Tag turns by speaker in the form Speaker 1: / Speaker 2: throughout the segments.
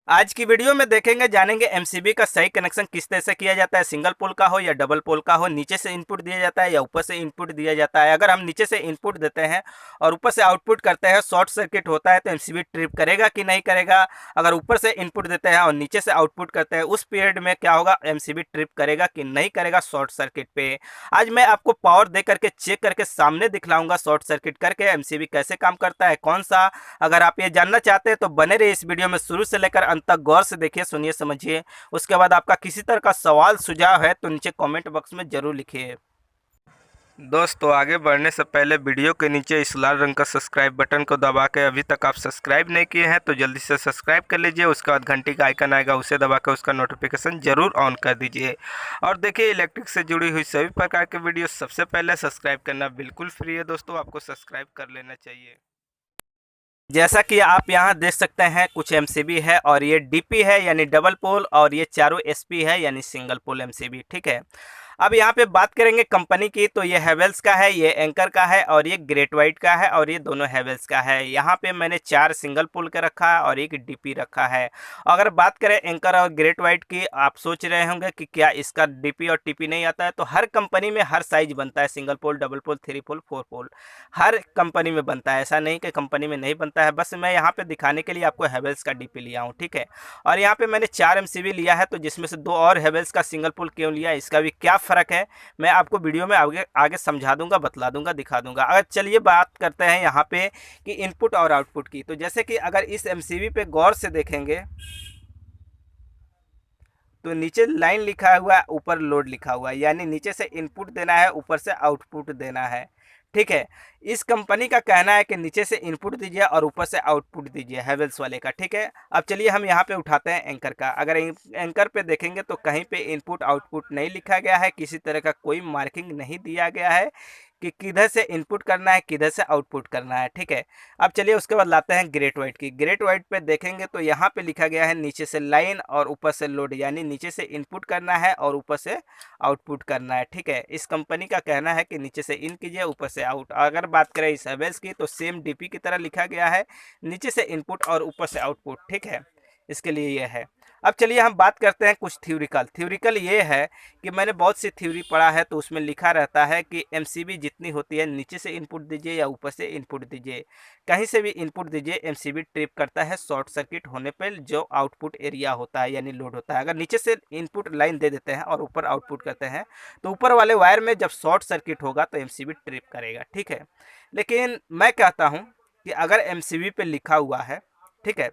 Speaker 1: आज की वीडियो में देखेंगे जानेंगे एमसीबी का सही कनेक्शन किस तरह से किया जाता है। सिंगल पोल का हो या डबल पोल का हो, नीचे से इनपुट दिया जाता है या ऊपर से इनपुट दिया जाता है। अगर हम नीचे से इनपुट देते हैं और ऊपर से आउटपुट करते हैं, शॉर्ट सर्किट होता है तो एमसीबी ट्रिप करेगा कि नहीं करेगा। अगर ऊपर से इनपुट देते हैं और नीचे से आउटपुट करते हैं, उस पीरियड में क्या होगा, एमसीबी ट्रिप करेगा कि नहीं करेगा शॉर्ट सर्किट पे। आज मैं आपको पावर दे करके चेक करके सामने दिखलाऊंगा शॉर्ट सर्किट करके एमसीबी कैसे काम करता है, कौन सा। अगर आप ये जानना चाहते हैं तो बने रहिए इस वीडियो में, शुरू से लेकर अंत तक गौर से देखिए, सुनिए, समझिए। उसके बाद आपका किसी तरह का सवाल सुझाव है तो नीचे कमेंट बॉक्स में जरूर लिखिए। दोस्तों, आगे बढ़ने से पहले वीडियो के नीचे इस लाल रंग का सब्सक्राइब बटन को दबा के अभी तक आप सब्सक्राइब नहीं किए हैं तो जल्दी से सब्सक्राइब कर लीजिए। उसके बाद घंटी का आइकन आएगा, उसे दबा कर उसका नोटिफिकेशन जरूर ऑन कर दीजिए। और देखिए, इलेक्ट्रिक से जुड़ी हुई सभी प्रकार के वीडियो सबसे पहले सब्सक्राइब करना बिल्कुल फ्री है दोस्तों, आपको सब्सक्राइब कर लेना चाहिए। जैसा कि आप यहाँ देख सकते हैं, कुछ एमसीबी है और ये डीपी है यानी डबल पोल, और ये चारों एसपी है यानी सिंगल पोल एमसीबी। ठीक है, अब यहाँ पे बात करेंगे कंपनी की, तो ये हैवेल्स का है, ये एंकर का है और ये ग्रेट वाइट का है, और ये दोनों हैवेल्स का है। यहाँ पे मैंने 4 सिंगल पोल का रखा है और एक डीपी रखा है। अगर बात करें एंकर और ग्रेट वाइट की, आप सोच रहे होंगे कि क्या इसका डीपी और टीपी नहीं आता है, तो हर कंपनी में हर साइज बनता है, सिंगल पोल, डबल पोल, 3 पोल, 4 पोल, हर कंपनी में बनता है। ऐसा नहीं कि कंपनी में नहीं बनता है, बस मैं यहाँ पे दिखाने के लिए आपको हैवेल्स का डीपी लिया हूँ। ठीक है, और यहाँ पे मैंने 4 एमसीबी लिया है, तो जिसमें से 2 और हैवेल्स का सिंगल पोल क्यों लिया, इसका भी क्या फ़र्क है, मैं आपको वीडियो में आगे आगे समझा दूंगा, बतला दूंगा, दिखा दूंगा। अगर चलिए बात करते हैं यहाँ पे कि इनपुट और आउटपुट की, तो जैसे कि अगर इस एमसीबी पे गौर से देखेंगे तो नीचे लाइन लिखा हुआ है, ऊपर लोड लिखा हुआ है, यानी नीचे से इनपुट देना है, ऊपर से आउटपुट देना है। ठीक है, इस कंपनी का कहना है कि नीचे से इनपुट दीजिए और ऊपर से आउटपुट दीजिए, हैवेल्स वाले का। ठीक है, अब चलिए हम यहाँ पे उठाते हैं एंकर का। अगर एंकर पे देखेंगे तो कहीं पे इनपुट आउटपुट नहीं लिखा गया है, किसी तरह का कोई मार्किंग नहीं दिया गया है कि किधर से इनपुट करना है, किधर से आउटपुट करना है। ठीक है, अब चलिए उसके बाद लाते हैं ग्रेट वाइट की। ग्रेट वाइट पे देखेंगे तो यहाँ पे लिखा गया है नीचे से लाइन और ऊपर से लोड, यानी नीचे से इनपुट करना है और ऊपर से आउटपुट करना है। ठीक है, इस कंपनी का कहना है कि नीचे से इन कीजिए, ऊपर से आउट। अगर बात करें इस हैवेल्स की तो सेम डीपी की तरह लिखा गया है, नीचे से इनपुट और ऊपर से आउटपुट। ठीक है, इसके लिए यह है। अब चलिए हम बात करते हैं कुछ थ्योरिकल। थ्योरिकल ये है कि मैंने बहुत सी थ्योरी पढ़ा है, तो उसमें लिखा रहता है कि एमसीबी जितनी होती है, नीचे से इनपुट दीजिए या ऊपर से इनपुट दीजिए, कहीं से भी इनपुट दीजिए, एमसीबी ट्रिप करता है शॉर्ट सर्किट होने पर जो आउटपुट एरिया होता है यानी लोड होता है। अगर नीचे से इनपुट लाइन दे देते हैं और ऊपर आउटपुट करते हैं तो ऊपर वाले वायर में जब शॉर्ट सर्किट होगा तो एमसीबी ट्रिप करेगा। ठीक है, लेकिन मैं कहता हूँ कि अगर एमसीबी पे लिखा हुआ है, ठीक है,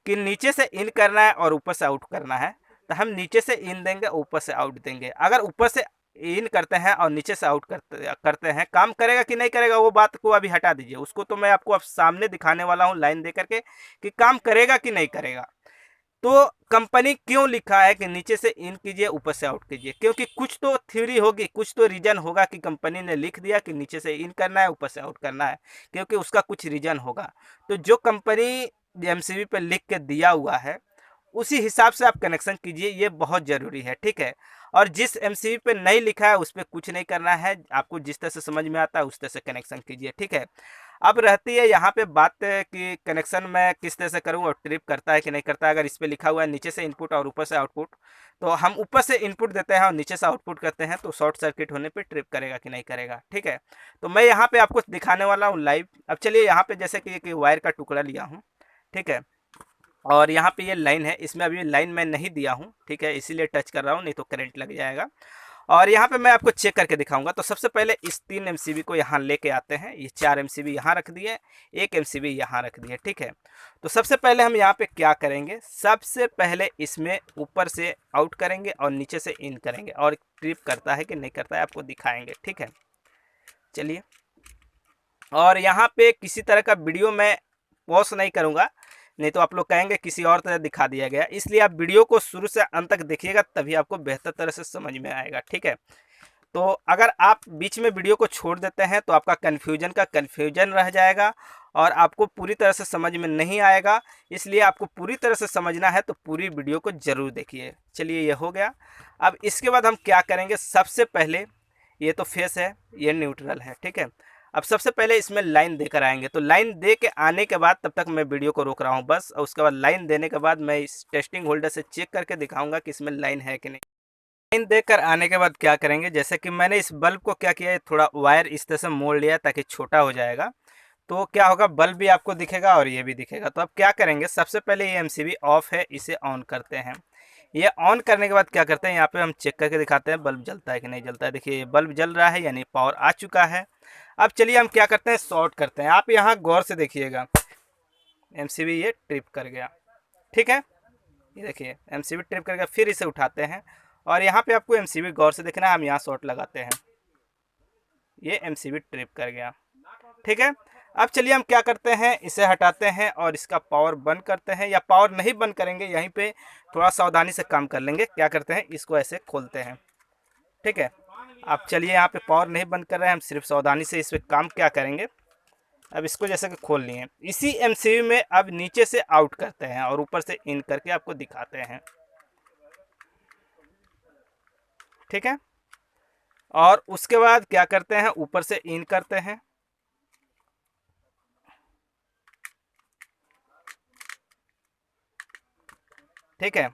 Speaker 1: कि नीचे से इन करना है और ऊपर से आउट करना है, तो हम नीचे से इन देंगे, ऊपर से आउट देंगे। अगर ऊपर से इन करते हैं और नीचे से आउट करते हैं, काम करेगा कि नहीं करेगा वो बात को अभी हटा दीजिए, उसको तो मैं आपको अब सामने दिखाने वाला हूँ लाइन दे करके कि काम करेगा कि नहीं करेगा। तो कंपनी क्यों लिखा है कि नीचे से इन कीजिए, ऊपर से आउट कीजिए, क्योंकि कुछ तो थ्योरी होगी, कुछ तो रीजन होगा कि कंपनी ने लिख दिया कि नीचे से इन करना है, ऊपर से आउट करना है, क्योंकि उसका कुछ रीजन होगा। तो जो कंपनी एमसीबी पे लिख के दिया हुआ है उसी हिसाब से आप कनेक्शन कीजिए, ये बहुत ज़रूरी है। ठीक है, और जिस एमसीबी पे नहीं लिखा है उस पर कुछ नहीं करना है, आपको जिस तरह से समझ में आता है उस तरह से कनेक्शन कीजिए। ठीक है, अब रहती है यहाँ पे बात कि कनेक्शन मैं किस तरह से करूँ और ट्रिप करता है कि नहीं करता है। अगर इस पर लिखा हुआ है नीचे से इनपुट और ऊपर से आउटपुट, तो हम ऊपर से इनपुट देते हैं और नीचे से आउटपुट करते हैं, तो शॉर्ट सर्किट होने पे ट्रिप करेगा कि नहीं करेगा। ठीक है, तो मैं यहाँ पे आपको दिखाने वाला हूँ लाइव। अब चलिए यहाँ पे जैसे कि वायर का टुकड़ा लिया हूँ, ठीक है, और यहाँ पे ये लाइन है, इसमें अभी लाइन मैं नहीं दिया हूँ, ठीक है, इसीलिए टच कर रहा हूँ, नहीं तो करंट लग जाएगा। और यहाँ पे मैं आपको चेक करके दिखाऊंगा। तो सबसे पहले इस 3 एमसीबी को यहाँ लेके आते हैं, ये 4 एमसीबी यहाँ रख दिए, 1 एमसीबी यहाँ रख दिए। ठीक है, तो सबसे पहले हम यहाँ पे क्या करेंगे, सबसे पहले इसमें ऊपर से आउट करेंगे और नीचे से इन करेंगे, और ट्रिप करता है कि नहीं करता है आपको दिखाएंगे। ठीक है, चलिए, और यहाँ पे किसी तरह का वीडियो मैं पॉज नहीं करूँगा, नहीं तो आप लोग कहेंगे किसी और तरह दिखा दिया गया, इसलिए आप वीडियो को शुरू से अंत तक देखिएगा, तभी आपको बेहतर तरह से समझ में आएगा। ठीक है, तो अगर आप बीच में वीडियो को छोड़ देते हैं तो आपका कन्फ्यूजन रह जाएगा और आपको पूरी तरह से समझ में नहीं आएगा, इसलिए आपको पूरी तरह से समझना है तो पूरी वीडियो को ज़रूर देखिए। चलिए, ये हो गया। अब इसके बाद हम क्या करेंगे, सबसे पहले ये तो फेस है, ये न्यूट्रल है। ठीक है, अब सबसे पहले इसमें लाइन देकर आएंगे, तो लाइन दे के आने के बाद तब तक मैं वीडियो को रोक रहा हूँ बस, और उसके बाद लाइन देने के बाद मैं इस टेस्टिंग होल्डर से चेक करके दिखाऊंगा कि इसमें लाइन है कि नहीं। लाइन देकर आने के बाद क्या करेंगे, जैसे कि मैंने इस बल्ब को क्या किया है, थोड़ा वायर इस तरह से मोड़ लिया ताकि छोटा हो जाएगा, तो क्या होगा, बल्ब भी आपको दिखेगा और ये भी दिखेगा। तो अब क्या करेंगे, सबसे पहले ये एमसीबी ऑफ है, इसे ऑन करते हैं। ये ऑन करने के बाद क्या करते हैं, यहाँ पे हम चेक करके दिखाते हैं बल्ब जलता है कि नहीं जलता है। देखिए ये बल्ब जल रहा है, यानी पावर आ चुका है। अब चलिए हम क्या करते हैं, शॉर्ट करते हैं। आप यहाँ गौर से देखिएगा, एमसीबी ये ट्रिप कर गया, ठीक है, ये देखिए एमसीबी ट्रिप कर गया। फिर इसे उठाते हैं और यहाँ पे आपको एमसीबी गौर से देखना है, हम यहाँ शॉर्ट लगाते हैं, ये एमसीबी ट्रिप कर गया, ठीक है। अब चलिए हम क्या करते हैं, इसे हटाते हैं और इसका पावर बंद करते हैं, या पावर नहीं बंद करेंगे, यहीं पे थोड़ा सावधानी से काम कर लेंगे। क्या करते हैं, इसको ऐसे खोलते हैं, ठीक है। अब चलिए यहाँ पे पावर नहीं बंद कर रहे हैं, हम सिर्फ सावधानी से इस पर काम क्या करेंगे। अब इसको जैसे कि खोल लिए, इसी एमसीबी में अब नीचे से आउट करते हैं और ऊपर से इन करके आपको दिखाते हैं, ठीक है। और उसके बाद क्या करते हैं, ऊपर से इन करते हैं, ठीक है।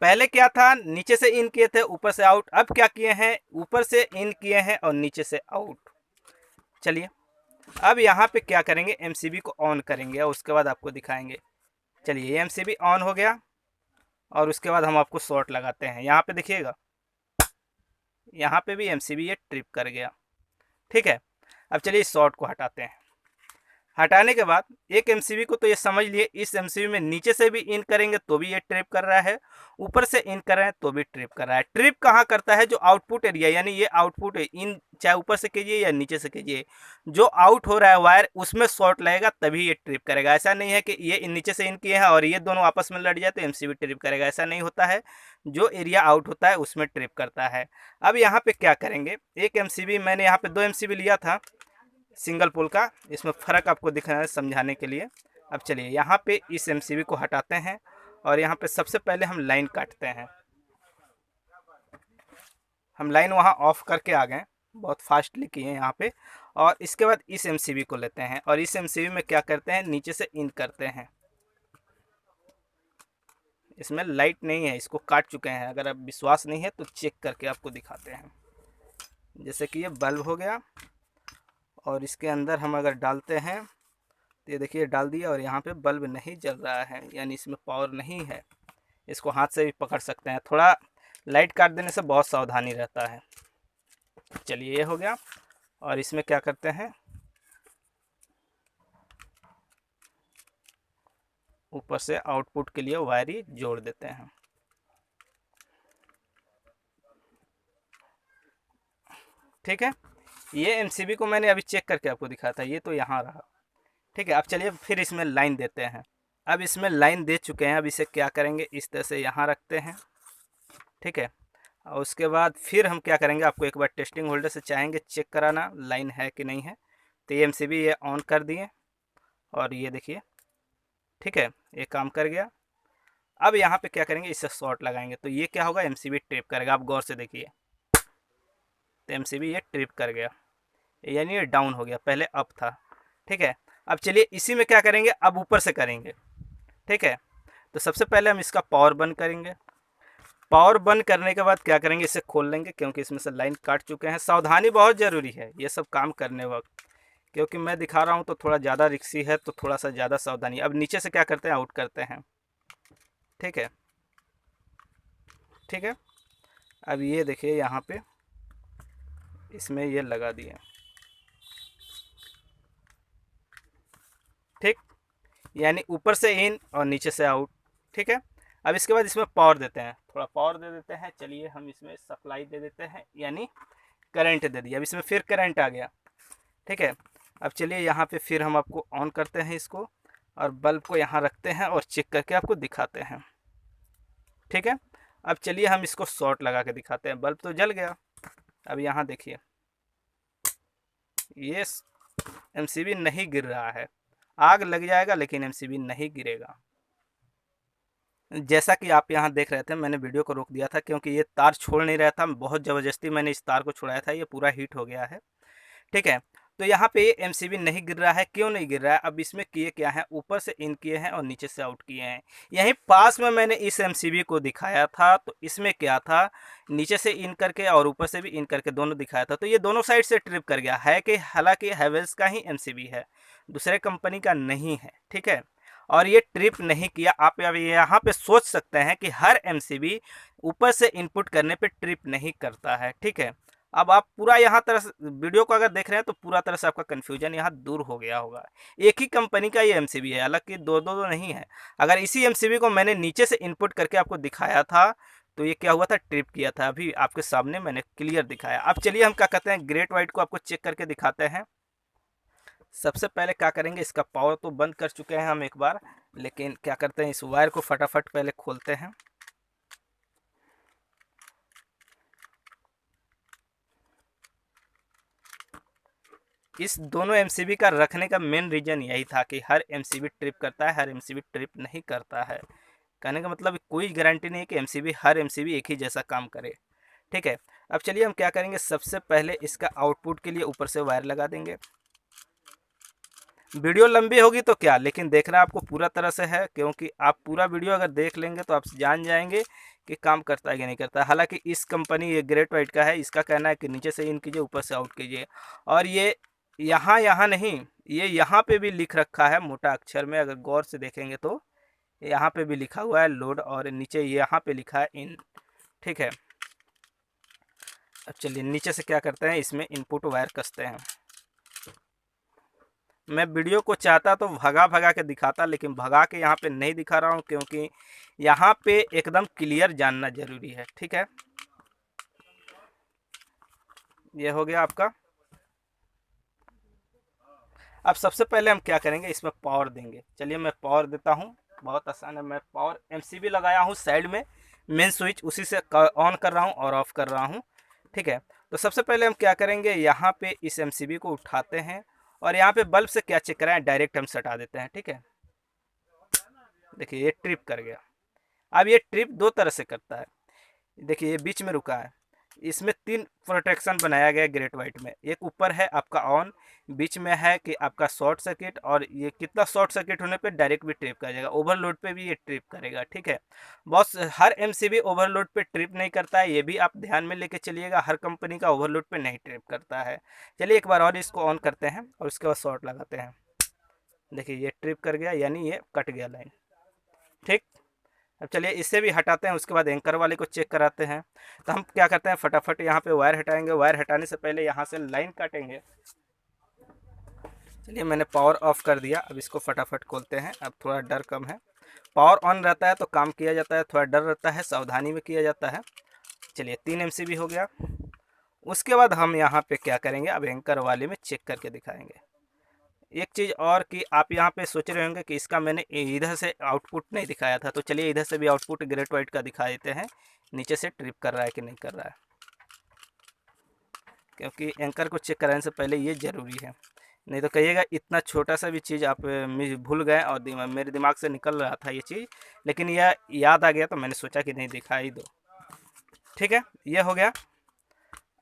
Speaker 1: पहले क्या था, नीचे से इन किए थे ऊपर से आउट, अब क्या किए हैं, ऊपर से इन किए हैं और नीचे से आउट। चलिए अब यहाँ पे क्या करेंगे, एमसीबी को ऑन करेंगे और उसके बाद आपको दिखाएंगे। चलिए ये एमसीबी ऑन हो गया और उसके बाद हम आपको शॉर्ट लगाते हैं। यहाँ पे देखिएगा, यहाँ पे भी एमसीबी ये ट्रिप कर गया, ठीक है। अब चलिए इस शॉर्ट को हटाते हैं। हटाने के बाद एक एमसीबी को तो ये समझ लिए, इस एमसीबी में नीचे से भी इन करेंगे तो भी ये ट्रिप कर रहा है, ऊपर से इन कर रहे हैं तो भी ट्रिप कर रहा है। ट्रिप कहाँ करता है, जो आउटपुट एरिया, यानी ये आउटपुट है, इन चाहे ऊपर से कीजिए या नीचे से कीजिए, जो आउट हो रहा है वायर उसमें शॉर्ट लगेगा तभी ये ट्रिप करेगा। ऐसा नहीं है कि ये नीचे से इन किए हैं और ये दोनों आपस में लड़ जाए तो एमसीबी ट्रिप करेगा, ऐसा नहीं होता है। जो एरिया आउट होता है उसमें ट्रिप करता है। अब यहाँ पे क्या करेंगे, एक एमसीबी, मैंने यहाँ पे 2 एमसीबी लिया था सिंगल पोल का, इसमें फ़र्क आपको दिख रहा है समझाने के लिए। अब चलिए यहाँ पे इस एमसीबी को हटाते हैं और यहाँ पे सबसे पहले हम लाइन काटते हैं। हम लाइन वहाँ ऑफ करके आ गए, बहुत फास्टली किए यहाँ पे। और इसके बाद इस एमसीबी को लेते हैं और इस एमसीबी में क्या करते हैं, नीचे से इन करते हैं। इसमें लाइट नहीं है, इसको काट चुके हैं, अगर आप विश्वास नहीं है तो चेक करके आपको दिखाते हैं। जैसे कि ये बल्ब हो गया और इसके अंदर हम अगर डालते हैं तो ये देखिए डाल दिया और यहाँ पे बल्ब नहीं जल रहा है, यानी इसमें पावर नहीं है। इसको हाथ से भी पकड़ सकते हैं, थोड़ा लाइट काट देने से बहुत सावधानी रहता है। चलिए ये हो गया और इसमें क्या करते हैं, ऊपर से आउटपुट के लिए वायर ही जोड़ देते हैं, ठीक है। ये एमसीबी को मैंने अभी चेक करके आपको दिखाया था, ये तो यहाँ रहा, ठीक है। अब चलिए फिर इसमें लाइन देते हैं। अब इसमें लाइन दे चुके हैं, अब इसे क्या करेंगे, इस तरह से यहाँ रखते हैं, ठीक है। और उसके बाद फिर हम क्या करेंगे, आपको एक बार टेस्टिंग होल्डर से चाहेंगे चेक कराना लाइन है कि नहीं है। तो ये एमसीबी ये ऑन कर दिए और ये देखिए, ठीक है, ये काम कर गया। अब यहाँ पे क्या करेंगे, इससे शॉर्ट लगाएंगे तो ये क्या होगा, एमसीबी ट्रिप करेगा। आप गौर से देखिए, तो एमसीबी ये ट्रिप कर गया, यानी ये डाउन हो गया, पहले अप था, ठीक है। अब चलिए इसी में क्या करेंगे, अब ऊपर से करेंगे, ठीक है। तो सबसे पहले हम इसका पावर बंद करेंगे। पावर बंद करने के बाद क्या करेंगे, इसे खोल लेंगे क्योंकि इसमें से लाइन काट चुके हैं। सावधानी बहुत ज़रूरी है ये सब काम करने वक्त, क्योंकि मैं दिखा रहा हूँ तो थोड़ा ज़्यादा रिक्सी है, तो थोड़ा सा ज़्यादा सावधानी। अब नीचे से क्या करते हैं, आउट करते हैं, ठीक है, ठीक है। अब ये देखिए यहाँ पे इसमें ये लगा दिए, ठीक, यानी ऊपर से इन और नीचे से आउट, ठीक है। अब इसके बाद इसमें पावर देते हैं, थोड़ा पावर दे देते हैं। चलिए हम इसमें सप्लाई दे देते हैं, यानी करंट दे दिया। अब इसमें फिर करंट आ गया, ठीक है। अब चलिए यहाँ पे फिर हम आपको ऑन करते हैं इसको और बल्ब को यहाँ रखते हैं और चेक करके आपको दिखाते हैं, ठीक है। अब चलिए हम इसको शॉर्ट लगा के दिखाते हैं। बल्ब तो जल गया, अब यहाँ देखिए ये एमसीबी नहीं गिर रहा है, आग लग जाएगा लेकिन एमसीबी नहीं गिरेगा। जैसा कि आप यहाँ देख रहे थे, मैंने वीडियो को रोक दिया था क्योंकि ये तार छोड़ नहीं रहा था, बहुत ज़बरदस्ती मैंने इस तार को छुड़ाया था, ये पूरा हीट हो गया है, ठीक है। तो यहाँ पे ये एमसीबी नहीं गिर रहा है। क्यों नहीं गिर रहा है? अब इसमें किए क्या है, ऊपर से इन किए हैं और नीचे से आउट किए हैं। यहीं पास में मैंने इस एमसीबी को दिखाया था, तो इसमें क्या था, नीचे से इन करके और ऊपर से भी इन करके दोनों दिखाया था, तो ये दोनों साइड से ट्रिप कर गया है कि हालांकि हैवेल्स का ही एमसीबी है, दूसरे कंपनी का नहीं है, ठीक है। और ये ट्रिप नहीं किया। आप यहाँ पे सोच सकते हैं कि हर एमसीबी ऊपर से इनपुट करने पे ट्रिप नहीं करता है, ठीक है। अब आप पूरा यहाँ तरह से वीडियो को अगर देख रहे हैं तो पूरा तरह से आपका कन्फ्यूजन यहाँ दूर हो गया होगा। एक ही कंपनी का ये एमसीबी है, हालांकि दो दो तो नहीं है। अगर इसी एमसीबी को मैंने नीचे से इनपुट करके आपको दिखाया था तो ये क्या हुआ था, ट्रिप किया था। अभी आपके सामने मैंने क्लियर दिखाया। अब चलिए हम क्या कहते हैं, ग्रेट वाइट को आपको चेक करके दिखाते हैं। सबसे पहले क्या करेंगे, इसका पावर तो बंद कर चुके हैं हम एक बार, लेकिन क्या करते हैं, इस वायर को फटाफट पहले खोलते हैं। इस दोनों एमसीबी का रखने का मेन रीज़न यही था कि हर एमसीबी ट्रिप करता है, हर एमसीबी ट्रिप नहीं करता है। कहने का मतलब कोई गारंटी नहीं है कि एमसीबी हर एमसीबी एक ही जैसा काम करे, ठीक है। अब चलिए हम क्या करेंगे, सबसे पहले इसका आउटपुट के लिए ऊपर से वायर लगा देंगे। वीडियो लंबी होगी तो क्या, लेकिन देखना आपको पूरा तरह से है, क्योंकि आप पूरा वीडियो अगर देख लेंगे तो आप जान जाएंगे कि काम करता है कि नहीं करता है। हालांकि इस कंपनी ये ग्रेट वाइट का है, इसका कहना है कि नीचे से इन कीजिए, ऊपर से आउट कीजिए। और ये यहाँ नहीं, ये यहाँ पे भी लिख रखा है मोटा अक्षर में, अगर गौर से देखेंगे तो यहाँ पे भी लिखा हुआ है लोड, और नीचे यहाँ पे लिखा है इन, ठीक है। अब चलिए नीचे से क्या करते हैं, इसमें इनपुट वायर कसते हैं। मैं वीडियो को चाहता तो भगा भगा के दिखाता, लेकिन भगा के यहाँ पे नहीं दिखा रहा हूँ, क्योंकि यहाँ पे एकदम क्लियर जानना ज़रूरी है, ठीक है। ये हो गया आपका। अब सबसे पहले हम क्या करेंगे, इसमें पावर देंगे। चलिए मैं पावर देता हूँ, बहुत आसान है। मैं पावर एमसीबी लगाया हूँ साइड में, मेन स्विच उसी से ऑन कर रहा हूँ और ऑफ कर रहा हूँ, ठीक है। तो सबसे पहले हम क्या करेंगे, यहाँ पे इस एमसीबी को उठाते हैं और यहाँ पे बल्ब से क्या चेक कराएं, डायरेक्ट हम सटा देते हैं, ठीक है। देखिए ये ट्रिप कर गया। अब ये ट्रिप दो तरह से करता है। देखिए ये बीच में रुका है, इसमें तीन प्रोटेक्शन बनाया गया है ग्रेट वाइट में। एक ऊपर है आपका ऑन, बीच में है कि आपका शॉर्ट सर्किट, और ये कितना शॉर्ट सर्किट होने पे डायरेक्ट भी ट्रिप कर जाएगा, ओवरलोड पे भी ये ट्रिप करेगा, ठीक है। बॉस हर एमसीबी ओवरलोड पे ट्रिप नहीं करता है, ये भी आप ध्यान में लेके चलिएगा। हर कंपनी का ओवरलोड पे नहीं ट्रिप करता है। चलिए एक बार और इसको ऑन करते हैं और उसके बाद शॉर्ट लगाते हैं। देखिए ये ट्रिप कर गया, यानी ये कट गया लाइन, ठीक। अब चलिए इससे भी हटाते हैं, उसके बाद एंकर वाले को चेक कराते हैं। तो हम क्या करते हैं, फटाफट यहाँ पे वायर हटाएंगे। वायर हटाने से पहले यहाँ से लाइन काटेंगे। चलिए मैंने पावर ऑफ कर दिया, अब इसको फटाफट खोलते हैं। अब थोड़ा डर कम है, पावर ऑन रहता है तो काम किया जाता है, थोड़ा डर रहता है, सावधानी में किया जाता है। चलिए 3 एमसीबी हो गया। उसके बाद हम यहाँ पे क्या करेंगे, अब एंकर वाले में चेक करके दिखाएंगे। एक चीज़ और कि आप यहाँ पे सोच रहे होंगे कि इसका मैंने इधर से आउटपुट नहीं दिखाया था, तो चलिए इधर से भी आउटपुट ग्रेट वाइट का दिखा देते हैं, नीचे से ट्रिप कर रहा है कि नहीं कर रहा है, क्योंकि एंकर को चेक कराने से पहले ये ज़रूरी है। नहीं तो कहिएगा इतना छोटा सा भी चीज़ आप भूल गए, और मेरे दिमाग से निकल रहा था ये चीज़, लेकिन यह याद आ गया तो मैंने सोचा कि नहीं दिखा ही दो, ठीक है। ये हो गया।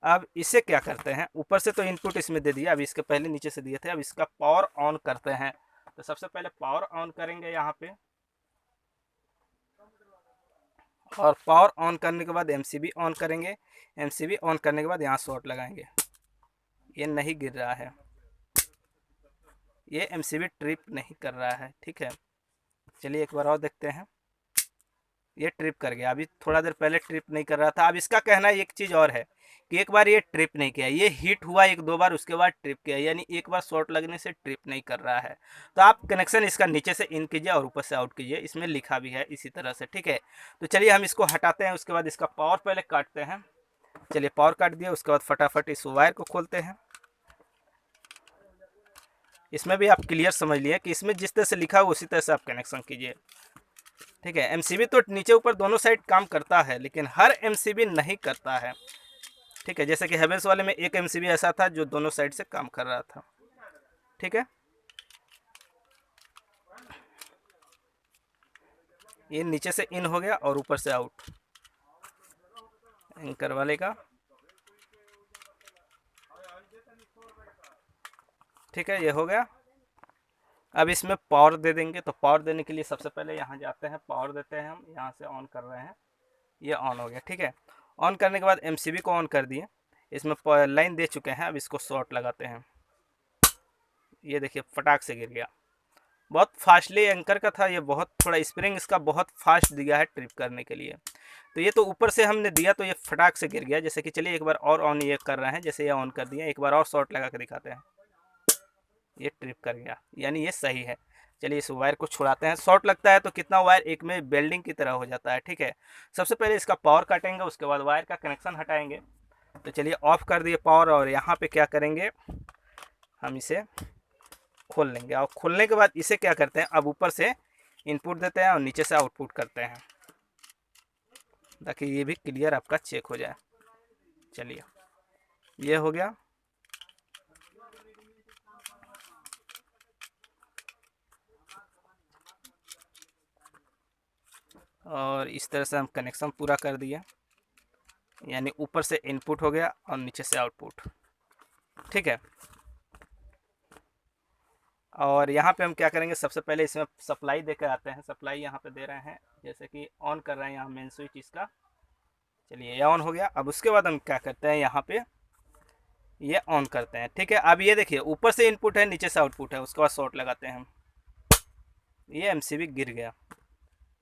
Speaker 1: अब इसे क्या करते हैं, ऊपर से तो इनपुट इसमें दे दिया, अब इसके पहले नीचे से दिए थे। अब इसका पावर ऑन करते हैं। तो सबसे पहले पावर ऑन करेंगे यहाँ पे, और पावर ऑन करने के बाद एमसीबी ऑन करेंगे। एमसीबी ऑन करने के बाद यहाँ शॉर्ट लगाएंगे। ये नहीं गिर रहा है, ये एमसीबी ट्रिप नहीं कर रहा है, ठीक है। चलिए एक बार और देखते हैं। ये ट्रिप कर गया, अभी थोड़ा देर पहले ट्रिप नहीं कर रहा था। अब इसका कहना है एक चीज़ और है कि एक बार ये ट्रिप नहीं किया, ये हीट हुआ एक दो बार, उसके बाद ट्रिप किया, यानी एक बार शॉर्ट लगने से ट्रिप नहीं कर रहा है। तो आप कनेक्शन इसका नीचे से इन कीजिए और ऊपर से आउट कीजिए, इसमें लिखा भी है इसी तरह से, ठीक है। तो चलिए हम इसको हटाते हैं, उसके बाद इसका पावर पहले काटते हैं। चलिए पावर काट दिया, उसके बाद फटाफट इस वायर को खोलते हैं। इसमें भी आप क्लियर समझ लिए कि इसमें जिस तरह से लिखा हो उसी तरह से आप कनेक्शन कीजिए, ठीक है। एमसीबी तो नीचे ऊपर दोनों साइड काम करता है, लेकिन हर एमसीबी नहीं करता है, ठीक है। जैसे कि हैवेल्स वाले में एक एमसीबी ऐसा था जो दोनों साइड से काम कर रहा था, ठीक है। ये नीचे से इन हो गया और ऊपर से आउट, एंकर वाले का। ठीक है, ये हो गया। अब इसमें पावर दे देंगे, तो पावर देने के लिए सबसे पहले यहाँ जाते हैं, पावर देते हैं, हम यहाँ से ऑन कर रहे हैं, ये ऑन हो गया। ठीक है, ऑन करने के बाद एमसीबी को ऑन कर दिए, इसमें लाइन दे चुके हैं। अब इसको शॉर्ट लगाते हैं, ये देखिए फटाक से गिर गया। बहुत फास्टली एंकर का था ये, बहुत थोड़ा स्प्रिंग इसका बहुत फास्ट दिया है ट्रिप करने के लिए। तो ये तो ऊपर से हमने दिया तो ये फटाक से गिर गया। जैसे कि चलिए एक बार और ऑन ये कर रहे हैं, जैसे ये ऑन कर दिया, एक बार और शॉर्ट लगा के दिखाते हैं, ये ट्रिप कर गया, यानी ये सही है। चलिए इस वायर को छुड़ाते हैं। शॉर्ट लगता है तो कितना वायर एक में वेल्डिंग की तरह हो जाता है। ठीक है, सबसे पहले इसका पावर काटेंगे, उसके बाद वायर का कनेक्शन हटाएंगे। तो चलिए ऑफ कर दिए पावर, और यहाँ पे क्या करेंगे, हम इसे खोल लेंगे। और खोलने के बाद इसे क्या करते हैं, अब ऊपर से इनपुट देते हैं और नीचे से आउटपुट करते हैं, ताकि ये भी क्लियर आपका चेक हो जाए। चलिए ये हो गया। और इस तरह से हम कनेक्शन पूरा कर दिए, यानी ऊपर से इनपुट हो गया और नीचे से आउटपुट। ठीक है, और यहाँ पे हम क्या करेंगे, सबसे पहले इसमें सप्लाई देकर आते हैं। सप्लाई यहाँ पे दे रहे हैं, जैसे कि ऑन कर रहे हैं यहाँ मेन स्विच इसका। चलिए ये ऑन हो गया। अब उसके बाद हम क्या करते हैं, यहाँ पे ये ऑन करते हैं। ठीक है, अब ये देखिए ऊपर से इनपुट है, नीचे से आउटपुट है। उसके बाद शॉर्ट लगाते हैं हम, ये एमसीबी गिर गया,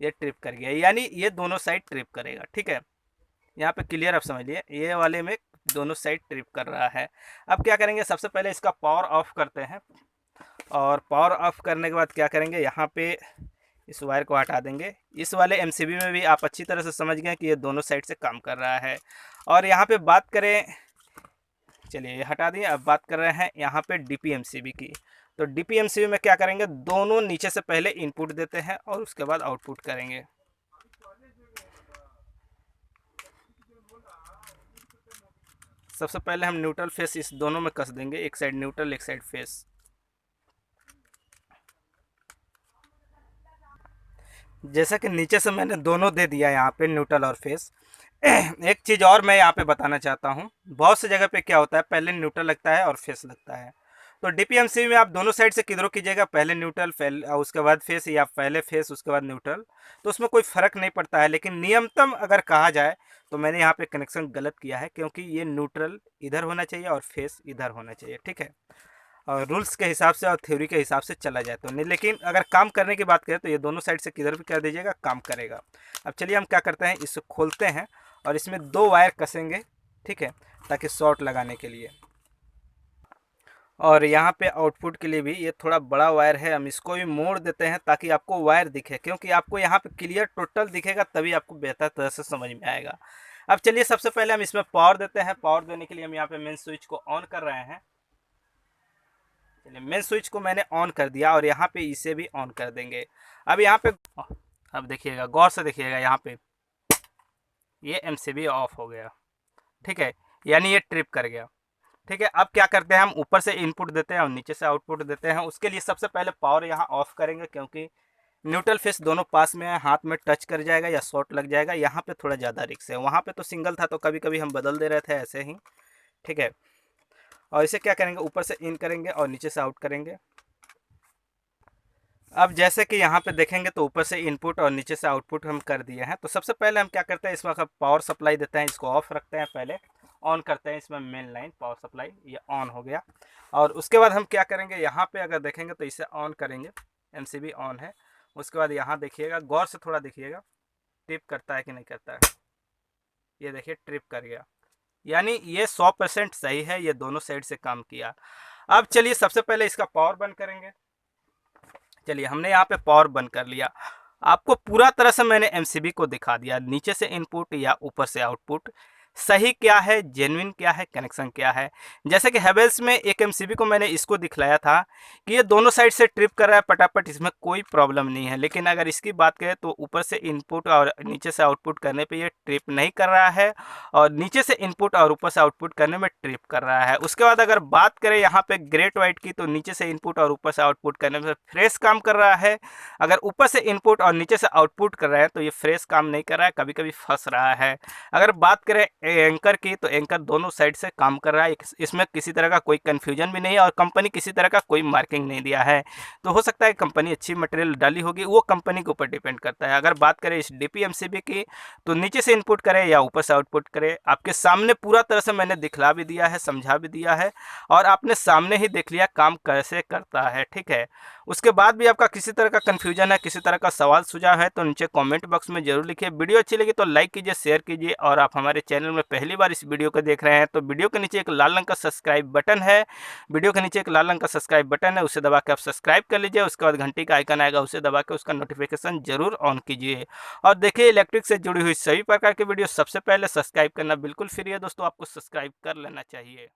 Speaker 1: ये ट्रिप कर गया, यानी ये दोनों साइड ट्रिप करेगा। ठीक है, यहाँ पे क्लियर आप समझ लिए, ये वाले में दोनों साइड ट्रिप कर रहा है। अब क्या करेंगे, सबसे पहले इसका पावर ऑफ करते हैं, और पावर ऑफ करने के बाद क्या करेंगे, यहाँ पे इस वायर को हटा देंगे। इस वाले एमसीबी में भी आप अच्छी तरह से समझ गए कि ये दोनों साइड से काम कर रहा है। और यहाँ पे बात करें, चलिए ये हटा दिए, अब बात कर रहे हैं यहाँ पे डीपीएमसीबी की। तो डीपीएमसीबी में क्या करेंगे, दोनों नीचे से पहले इनपुट देते हैं और उसके बाद आउटपुट करेंगे। सबसे पहले हम न्यूट्रल फेस इस दोनों में कस देंगे, एक साइड न्यूट्रल एक साइड फेस। जैसा कि नीचे से मैंने दोनों दे दिया यहाँ पे न्यूट्रल और फेस। एक चीज़ और मैं यहाँ पे बताना चाहता हूँ, बहुत सी जगह पे क्या होता है, पहले न्यूट्रल लगता है और फेस लगता है। तो डीपीएमसी में आप दोनों साइड से किधरों कीजिएगा, पहले न्यूट्रल उसके बाद फेस, या पहले फेस उसके बाद न्यूट्रल, तो उसमें कोई फ़र्क नहीं पड़ता है। लेकिन नियमतम अगर कहा जाए तो मैंने यहाँ पे कनेक्शन गलत किया है, क्योंकि ये न्यूट्रल इधर होना चाहिए और फेस इधर होना चाहिए। ठीक है, और रूल्स के हिसाब से और थ्योरी के हिसाब से चला जाए तो नहीं, लेकिन अगर काम करने की बात करें तो ये दोनों साइड से किधर भी कर दीजिएगा, काम करेगा। अब चलिए हम क्या करते हैं, इसको खोलते हैं और इसमें दो वायर कसेंगे। ठीक है, ताकि शॉर्ट लगाने के लिए। और यहाँ पे आउटपुट के लिए भी ये थोड़ा बड़ा वायर है, हम इसको भी मोड़ देते हैं ताकि आपको वायर दिखे, क्योंकि आपको यहाँ पे क्लियर टोटल दिखेगा, तभी आपको बेहतर तरह से समझ में आएगा। अब चलिए सबसे पहले हम इसमें पावर देते हैं। पावर देने के लिए हम यहाँ पे मेन स्विच को ऑन कर रहे हैं। चलिए मेन स्विच को मैंने ऑन कर दिया, और यहाँ पे इसे भी ऑन कर देंगे। अब यहाँ पे अब देखिएगा, गौर से देखिएगा, यहाँ पे ये एमसीबी ऑफ हो गया। ठीक है, यानी ये ट्रिप कर गया। ठीक है, अब क्या करते हैं, हम ऊपर से इनपुट देते हैं और नीचे से आउटपुट देते हैं। उसके लिए सबसे पहले पावर यहाँ ऑफ करेंगे, क्योंकि न्यूट्रल फेस दोनों पास में है, हाथ में टच कर जाएगा या शॉर्ट लग जाएगा। यहाँ पे थोड़ा ज़्यादा रिस्क है, वहाँ पे तो सिंगल था तो कभी कभी हम बदल दे रहे थे ऐसे ही। ठीक है, और इसे क्या करेंगे, ऊपर से इन करेंगे और नीचे से आउट करेंगे। अब जैसे कि यहाँ पे देखेंगे तो ऊपर से इनपुट और नीचे से आउटपुट हम कर दिए हैं। तो सबसे पहले हम क्या करते हैं, इस वक्त पावर सप्लाई देते हैं, इसको ऑफ रखते हैं, पहले ऑन करते हैं। इसमें मेन लाइन पावर सप्लाई ये ऑन हो गया। और उसके बाद हम क्या करेंगे, यहाँ पे अगर देखेंगे तो इसे ऑन करेंगे, एमसीबी ऑन है। उसके बाद यहाँ देखिएगा, गौर से थोड़ा देखिएगा, ट्रिप करता है कि नहीं करता है। ये देखिए ट्रिप कर गया, यानी ये 100% सही है, ये दोनों साइड से काम किया। अब चलिए सबसे पहले इसका पावर बंद करेंगे। चलिए हमने यहाँ पे पावर बंद कर लिया। आपको पूरा तरह से मैंने एमसीबी को दिखा दिया, नीचे से इनपुट या ऊपर से आउटपुट, सही क्या है, जेन्युइन क्या है, कनेक्शन क्या है। जैसे कि हैवेल्स में एक एमसीबी को मैंने इसको दिखलाया था कि ये दोनों साइड से ट्रिप कर रहा है फटाफट, इसमें कोई प्रॉब्लम नहीं है। लेकिन अगर इसकी बात करें तो ऊपर से इनपुट और नीचे से आउटपुट करने पे ये ट्रिप नहीं कर रहा है, और नीचे से इनपुट और ऊपर से आउटपुट करने में ट्रिप कर रहा है। उसके बाद अगर बात करें यहाँ पे ग्रेट वाइट की, तो नीचे से इनपुट और ऊपर से आउटपुट करने में फ्रेश काम कर रहा है। अगर ऊपर से इनपुट और नीचे से आउटपुट कर रहा है तो ये फ्रेश काम नहीं कर रहा है, कभी कभी फंस रहा है। अगर बात करें एंकर की, तो एंकर दोनों साइड से काम कर रहा है। इसमें किसी तरह का कोई कन्फ्यूजन भी नहीं है और कंपनी किसी तरह का कोई मार्किंग नहीं दिया है। तो हो सकता है कंपनी अच्छी मटेरियल डाली होगी, वो कंपनी के ऊपर डिपेंड करता है। अगर बात करें इस DPMCB की, तो नीचे से इनपुट करे या ऊपर से आउटपुट करे, आपके सामने पूरा तरह से मैंने दिखला भी दिया है, समझा भी दिया है, और आपने सामने ही देख लिया काम कैसे करता है। ठीक है, उसके बाद भी आपका किसी तरह का कन्फ्यूजन है, किसी तरह का सवाल सुझाव है, तो नीचे कमेंट बॉक्स में जरूर लिखिए। वीडियो अच्छी लगी तो लाइक कीजिए, शेयर कीजिए, और आप हमारे चैनल में पहली बार इस वीडियो को देख रहे हैं तो वीडियो के नीचे एक लाल रंग का सब्सक्राइब बटन है, वीडियो के नीचे एक लाल रंग का सब्सक्राइब बटन है, उसे दबा के आप सब्सक्राइब कर लीजिए। उसके बाद घंटी का आइकन आएगा, उसे दबा के उसका नोटिफिकेशन जरूर ऑन कीजिए। और देखिए, इलेक्ट्रिक से जुड़ी हुई सभी प्रकार की वीडियो सबसे पहले सब्सक्राइब करना बिल्कुल फ्री है दोस्तों, आपको सब्सक्राइब कर लेना चाहिए।